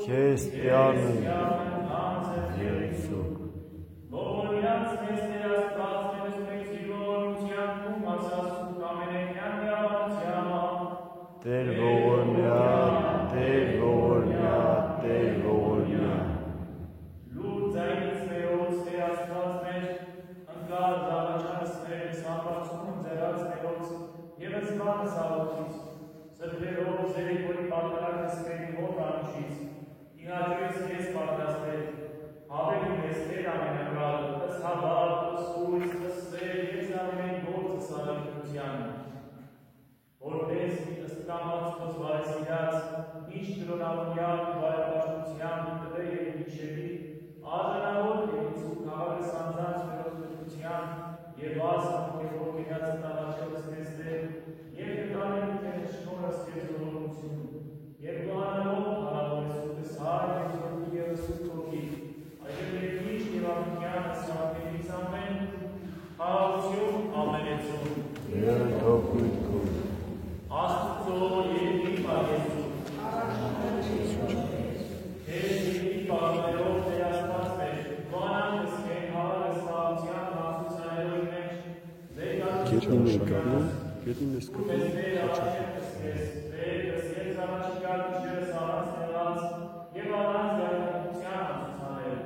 Քեզ տյանը Տեր ողորմյա, Տեր ողորմյա, Տեր ողորմյա։ Լուր ձայնից մերոց Տեր Աստված մեր, ընկալ զավաճանս մեր, սամբարձում ձերած մերոց, և զվանս աղոթից, սրբերով զերիկորի պատրակս մերի հոտ անուշից, իհաջույց ես պատրաստել, հավելի ես Տեր ամենակալ, ըս հավատ, ըս ույս, ըս սեր, ես ամեն գործը սարիքնությանը, որպես ըստ կամած ոց վայսիրած, ինչ տրոնավորյալ ու վայրապաշտության տվե և միջևի, աժանավոր եղիցու կաղակը սանձանց մերոց դրկության և վաս ամոքեվոր գերացը տավաչելս տեսնել և կտանելու տեր շնորս և զորողություն և գոհանալով հարավոր սուտս հայ և զորքի և սուտ հոգի այդև երկիչ և ամքյանը սարքերից ամեն խաղացություն ամենեցում Երթողույթ կոն Աստծո երկի պագեցում Տեր երկի պագներով Տեր Աստված մեր գոհանան կսկեն հավարս խաղացյան հասուցանելով մեջ Գետին է կապնում, գետին ես կապնում, և առանց գարնակության անցուցանել,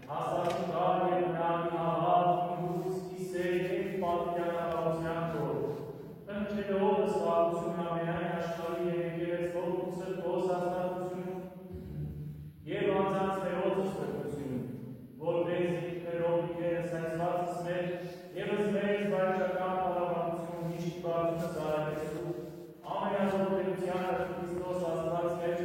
հաստատում կար և մնալի հավատ, իհուց, իսեր և պատվիանավարության կոր, ընչելով սվաղություն ամենայն աշխարի և եկեղեցվող ու սրբոս հաստատություն և անձանց մերոց սրբություն, որպես ինքներով իկերս այսվածս մեր և զմեզ վայրճական պարավանություն միշտ բարձունը զարակեսու, ամենազորդելությանը Քրիստոս Աստված մեր,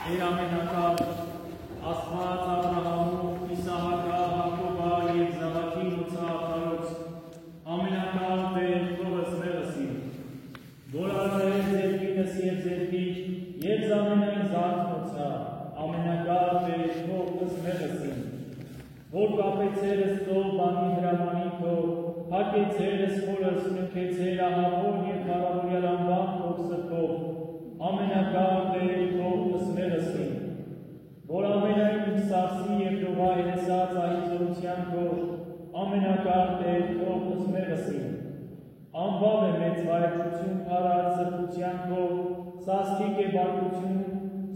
Տեր ամենակալ, Աստված Աբրահամու, Իսահակա, Հակոբա և Զավակի մուծահարոց, ամենակալ Տեր Քովս մեղսին, որ արարել ձերքինս և ձերքիչ, և զամենայն զարթնոցա, ամենակալ Տեր Քովս մեղսին, որ կապեցերս ծով բանի հրամանիքով, հակեցերս խորս նքեցեր ահավոր և կարավորյալ անբան քով սրտով, ամենակալ Տեր Քովս մեղսին, որ ամենայն ինչ սարսի և դողա հերեսած ահիզորության քով, ամենակալ Տեր Քովս մեղսին, անբավ է մեծ վայրչություն փարած սրտության քով, սաստիկ է բարկություն,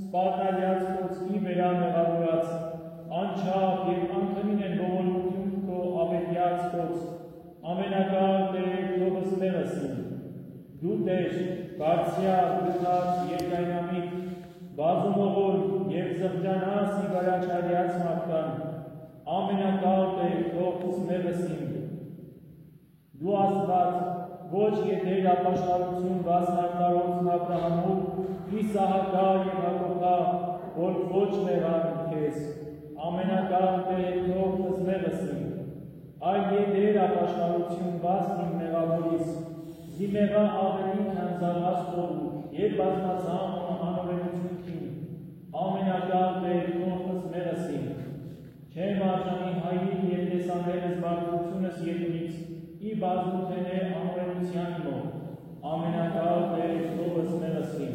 սպարտալյաց խոսքի վերամեղավորած, անչափ և անքնին են ողորմություն քո ավետյաց քոց, ամենակալ Տեր Քովս մեղսին, դու Տեր, բարձյալ, գթած, երկայնամիտ, բազումողոր և զղջանար սիգարաչարյաց մարդկան, ամենակալ Տեր Քովս մեղսին, դու Աստված, ոչ եթեր ապաշխարություն բազմարտարոցն Աբրահամու, Իսահակա և Հակոբա, որ ոչ մեղան քեզ, ամենակալ Տեր Քովս մեղսին, այլ եթեր ապաշխարություն բազմ մեղավորից, զիմեղա ավելի քան զարհաստորու և բազմազան անօրենությունքին, ամենակալ Տեր Քովս մեղսին, չեմ արժանի հայիտ և տեսաներս բարձությունս ետնից, ի բազմութենե անօրենության մոտ, ամենակալ Տեր Քովս մեղսին,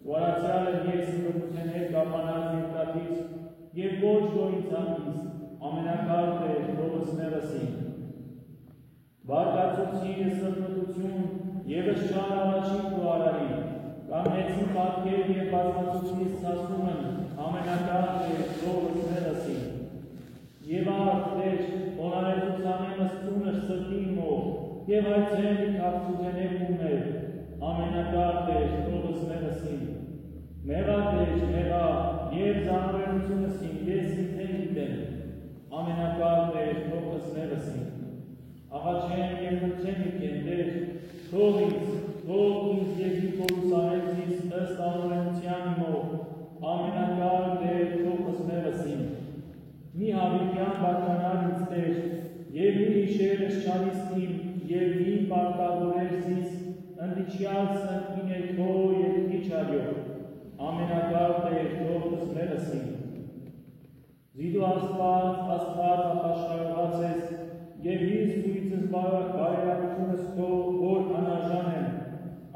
վարացյալ եմ ես բրմութենե կապանած երկատից և ոչ գոյցանից, ամենակալ Տեր Քովս մեղսին, բարգացուցի սրտմտություն եվս չան առաջին դու արարի, կանգնեցի պատկեր և բազմացուցից ցասումն, ամենակալ Տեր Քովս մեղսին, և արդ Տեր, հոնարեցուցանեմս ծունր սրտի մոր, և այցեն կապցուզենե կումեր, ամենակալ Տեր Քովս մեղսին, մեղա Տեր, մեղա, և զանորենությունս իմ, ես ինձեն գիտեմ, ամենակալ Տեր Քովս մեղսին, աղաչեն և մրցեն իկեն Տեր, թող ինձ և յուպորուսանեցից ըստ անորենության մոր, ամենակալ Տեր Քովս մեղսին, մի հավիկյան բականար ինձ Տեր, և մի իշերս չանիս իմ, և մի պարտավորերս ինձ, ընդիչյալ սնկին է քո և քիչարյով, ամենակալ Տեր Քովս մեղսին, զիդու Աստված ապաշխարված ես, և ինձ կույցս բարերակությունս քո, որ անարժան եմ,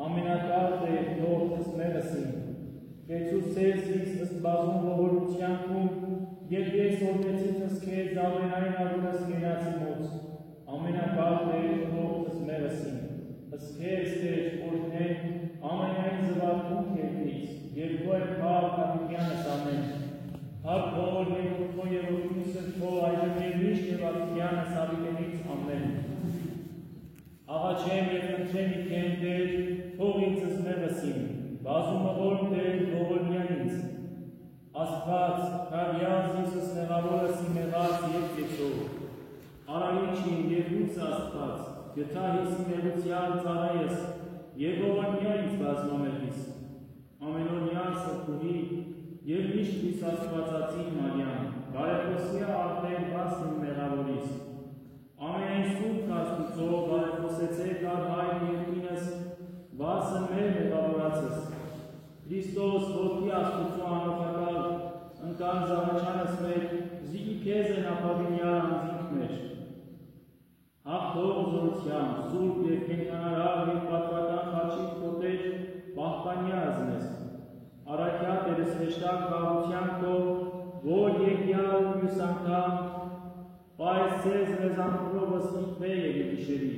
ամենակալ Տեր Քովս մեղսին, կեցուցես ինձ ըստ բազում ողորմության քում, և ես օրնեցիցս քեզ զավենային արունս կենացի մոց, ամենակալ Տեր Քովս մեղսին, ըստ քեզ Տեր օրհնեն ամենայն զվարթուն քեզնից, և քո եմ փառ հավիկյանս ամեն, Հակոր և քո և օգնիսս քո այժմ և միշտ և հավիկյանս հավիկենից ամեն, աղաչեմ և ընտրեմ իկեմ Տեր, թող ինձս մեղսին, բազումավոր Տեր ողորմյանից, Աստված, քարյալ Հիսուս մեղավորս իմ մեղած և կեցով, արարիչին և լույս Աստված, գթահիս մեղության ծառայես և ողորմյա ինձ բազմամեղիս, ամենօրյա սրտուհի և միշտ լույս Աստվածածին Մարիամ, բարեփոսյա արտեր բացն մեղավորիս, ամենայն սուրբ Աստուծո բարեփոսեցեք արհայն երկինս, բացը մեր մեղավորացս, Քրիստոս որդի Աստուծո անօթակալ, ընկան զավաչանս մեր, զիգի քեզ են ապավինյալ անձինք մեր, հաղթող զորությամբ, սուրբ և կենքանարար և պատվական խաչիկ քո Տեր, պահպանյա զնես, առաքյա Տերս հեշտակ խաղության քո, որ եկյալ մյուս անգամ, պայս ձեզ մեզանքրովս իքվե և իշերի,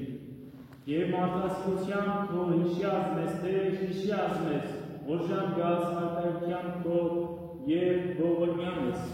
և մարդասիրությամբ քո հիշյազ մեզ Տեր, հիշյազ մեզ, օրժամ գազ հարկայության քո և ողորմյան ես։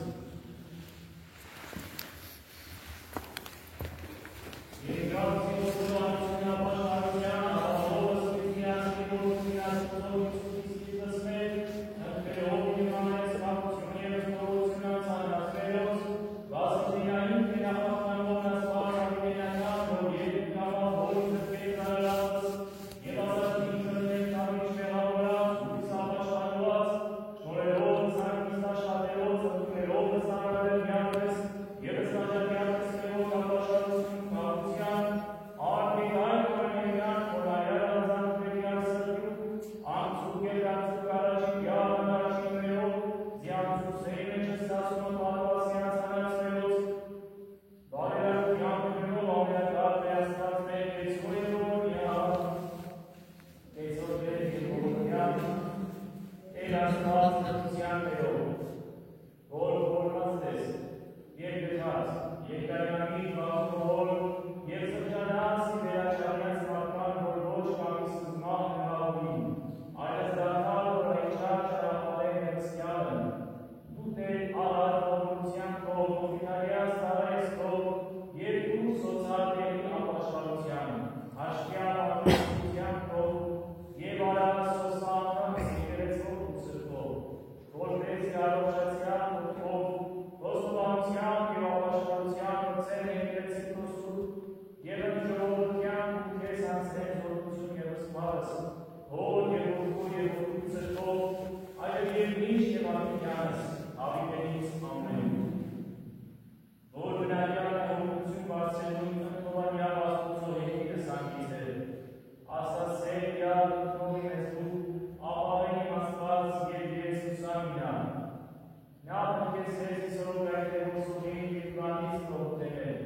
Ոսկին և Կանից նողտել։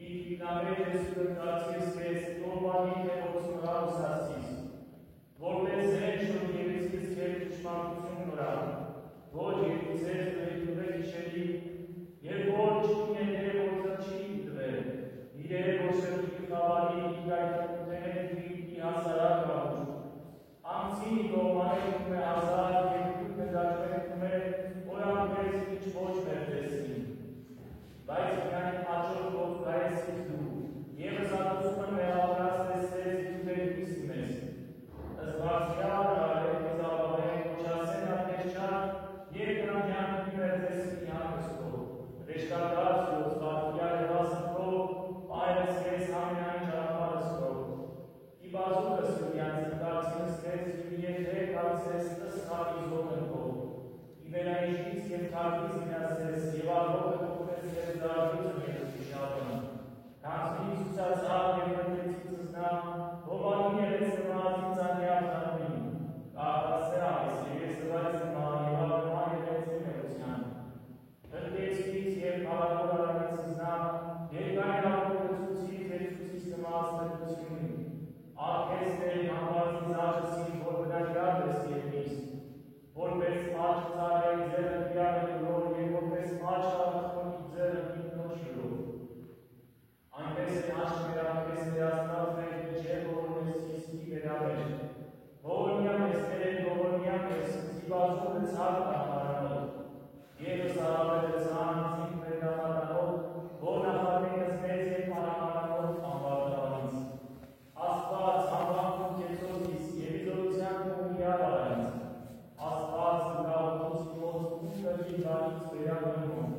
Իքնավեր ես կրտացիս կես, նոբանի թեղոցում ռավուսասիս, որպես են շոն եվեցիս կեր ճշմարտություն վրա, ոչ երկուցեց դրետուվե գիշերի, և ոչ ինեներ որձը չի դվել, իրեր որ շրկի խավարի իգայթակուտեներ դրիպի հասարակ աղուշ, ամցի գոմանեքում է ազար և կուտ նդաճվեքում է, որամպես իչ ոչ մերտեսին, բայց միայն աճոր ով կայեսից դու, և զատուսումը մեղավորած տեսես դուտերքիս մեզ, զվարդյալ արեք զավավեք ոչասեն ատեշչան, և կրանյան մերտեսին հանգստով, ռեշտակած ու զվարդյալ եվասնքով, այլս կես համենայն ճարապարստով, իբազուկը սուրյանց ընկացինս կես ու եթե կացես ըսխարի զոտնքով, իվերայիշից և թարգից մյասես և աղողը կողպես և զարդիցը մետուսիշատն, կանցնի սուսացավ և մտեցիցս նա, հովանի երեց նմազին ծանյավ ծանվին, կաղտասե այս և ես տվայց նմա և աղնա երեց մերության, հրտեցից և պարավոր արամեցս նա, երկայն աղողեցուցից և ծուցից նմազ նրտությունին, աղքես տեր համվածի զաչսին, որ բնագյալ ես երկիս, որպես աչ ծարել ձերը պյարը լոր և որպես աչ աղխոնի ձերը միտնոչ լոր, այնպես են աչ մերակես ներասնավ մեր իջեր ողորմեսիս ի վերավեր, ողորմյան ես տեր ողորմյան ես զիբազում է ծար աղարանով, եվս արաբել է ծանցին վերնախարանով, որ նախատենս մեծ և արամանով անվարդավանից, աստված համբանքում կեցոցիս և իզորության կողմիավ արանից, աստված զգաղոտուց իմոց ուկրի բարից վերավերում,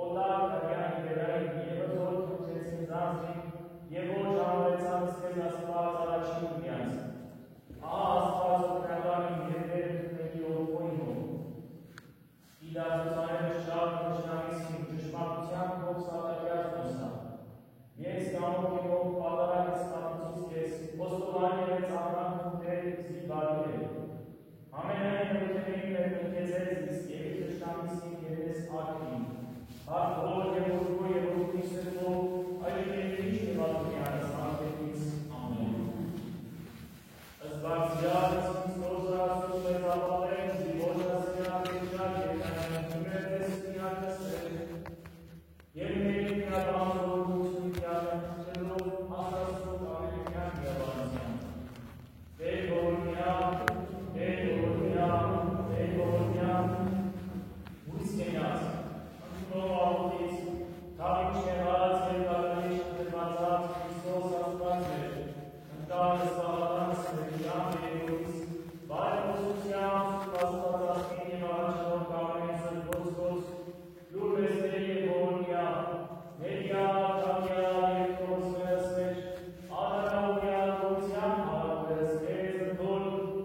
օտար կրյանի վերային և զոր կուծեցին զանձին և ոչ համվեցանց կեզ աստված առաջին ունյանց, աստված օգնականին և վերդուների ողոյնով, իդարձուցանելս շարդ նշնամիսին ճշմարտության կող սատակյաց նոսա, ես կամոք իմով պատարակ ստանուցից կեզ, ոստովանի ես աղանքում տեր զիբարի է, ամենայն նրութենին մեր նկեցեց իսկ և ճշնամիսին կետես ակրին, հաղթոր և ուրգո և ուրգի սրվով այլիների և ատունյանս անգետից ամեն։ Զբարձյալ Քրիստոս ասում է զապատեն զիվոչասյան եչար և նայանում է տեսնյալ կսել, և մերի միաբան զորգություն կյատանքելով ասասով ամենյան միաբանության։ Դեր ողորմյան, դեր ողորմյան, դեր ողորմյան, ույս կենյաց, ընդունով աղոտից, թավիչ եղած և կատարիչ ընդրվածած Քրիստոս աստված մեր, ընտանս բաղատանս մերիան երևորից, բարեպոսության աստվածածին և առաջավոր կամեն սրբոցքոց, լուր վեստերի և ողորմյան, ներյա, կամյա և կողոսվերս մեր, ադարավոյան գործյան հարավորես կեզ ընդոր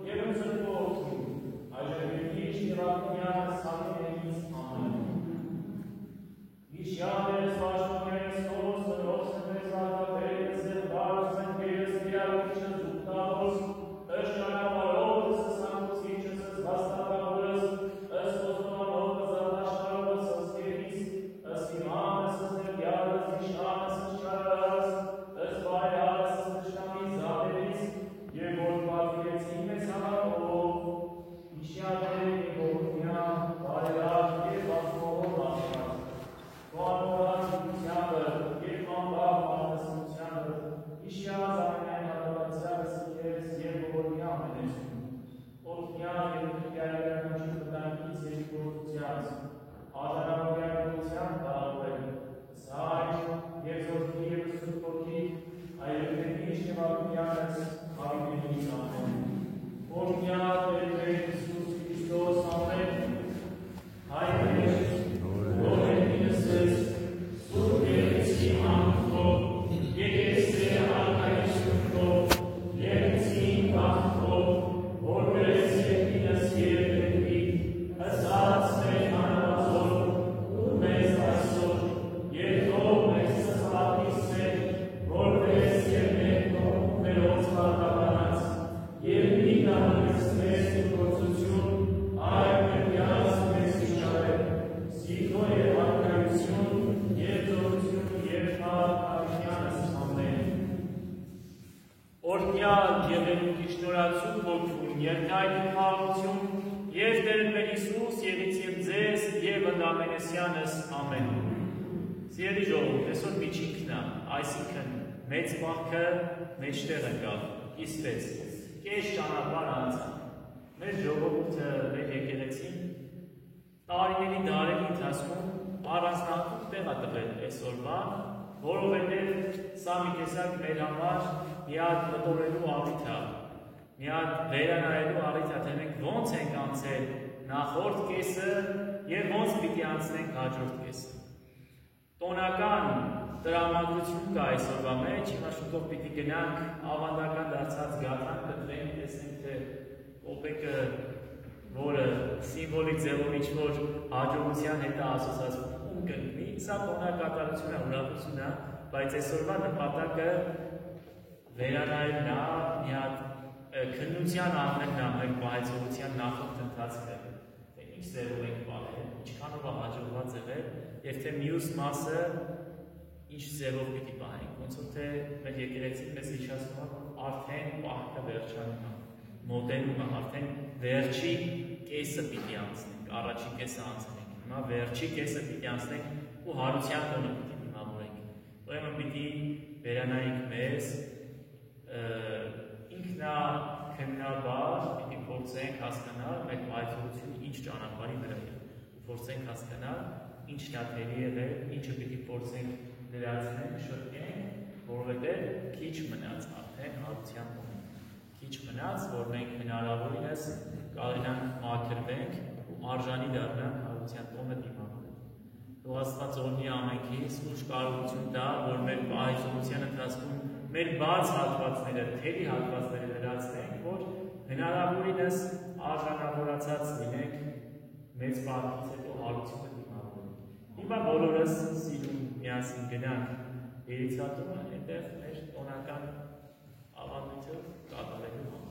և ընծրվորդում, այժևինիչ և ակունյանս համենից ամեն։ Իշյան ես վաշնում ես հոս, հոսն ես ակաբերս և բարս ընկերս վիրավիչս ուկտավոս, ըշկանապարով սսանքուցիչս վաստակավորս, ըսպոստոմանով զատաշտարովս ըսկերիս, ըսիմանս ըսնեպյալս իշանս ըշկարարս, ըսբարեհարս ըսնշնամի զատերիս, և որ պատվիրեցին մեզ համարով, իշյատեր և ողորմյան, բարերակ և ազմողով աշխատ, Կանորած ուրությանը և անբավ անհասնությանը, իշյազ ամենայն հատավացյալս կերս և ողորմյան մենեցում, օգնյան և կրկայական հնչու վտանգից և գործությանց, ադարավոյան գործության տարավորել, զայր և զորդի և սուրպոքի, այլևենիչ և ակունյանս հավինենից ամեն, ողնյան տերվեր Իսուս Քրիստոս ամեն, հայր Եվ մի կան ես մեզ գործություն, այլ մեր յանս մեզ իշարել, օրհնյալ եղերուկ շնորհացու ոգուն, երկայնի խաղություն, եւ Տեր մեր Հիսուս եղիցիմ ձեզ եւ ընդամենեսյանս ամեն։ Սիրելի ժողովուրդ, այսօր միջինքն է, այսինքն մեծ պահքը մեջտեղ եկավ, իսվեց, կես ճանապարհ անցան։ Մեր ժողովուրդը, մեր եկեղեցին տարիների դարերի ընթացքում առանձնահատուկ տեղ է տվել այսօրվա, որովհետև սա մի տեսակ մեր համար մի հատ մտորելու առիթ է, մի հատ վերանայելու առիթ է, թե մենք ոնց ենք անցել նախորդ կեսը եւ ոնց պիտի անցնենք հաջորդ կեսը։ Տոնական տրամադրություն կա այսօրվա մեջ, հիմա շուտով պիտի գնանք ավանդական դարձած գաթան կտրենք, տեսնենք թե կոպեկը, որը սիմվոլիկ ձևով ինչ-որ հաջողության հետ է ասոցացվում կընկնի, սա տոնակատարություն է, ուրախություն է, բայց այսօրվա նպատակը վերանայելն է, մի հատ քննության առնելն է մեր պահեցողության նախորդ ընթացքը, թե ինչ ձևով ենք պահել, ինչքանով է հաջողված եղել, եւ թե մյուս մասը ինչ ձևով պիտի պահենք, ոնց որ թե մեր եկեղեցին մեզ հիշեցնում է, որ արդեն պահքը վերջանում է, մոտենում է, արդեն վերջի կեսը պիտի անցնենք, առաջի կեսը անցնենք, հիմա վերջի կեսը պիտի անցնենք ու հարության տոնը պիտի դիմավորենք, ուրեմն պիտի վերանայենք մեզ, ինքնաքննաբար պիտի փորձենք հասկանալ մեր պահեցողությունը ինչ ճանապարհի վրա է, փորձենք հասկանալ ինչ դատերի եղել, ինչը պիտի փորձենք լրացնենք, շրջենք, որովհետև քիչ մնաց արդեն հարության տոնը, քիչ մնաց, որ մենք հնարավորինս կարողանանք մաքրվենք ու արժանի դառնանք հարության տոնը դիմավորել։ Թող Աստված օրհնի ամենքիս, ուշ կարողություն տա, որ մեր պահեցողության ընթացքում մեր բաց հատվածները, թերի հատվածները լրացնենք, որ հնարավորինս արժանավորացած լինենք մեծ պահից հետո հարությունը դիմավորենք։ Հիմա բոլորս սիրում միասին գնանք երիցատումը, այնտեղ մեր տոնական ավանդույթը կատարելու համար։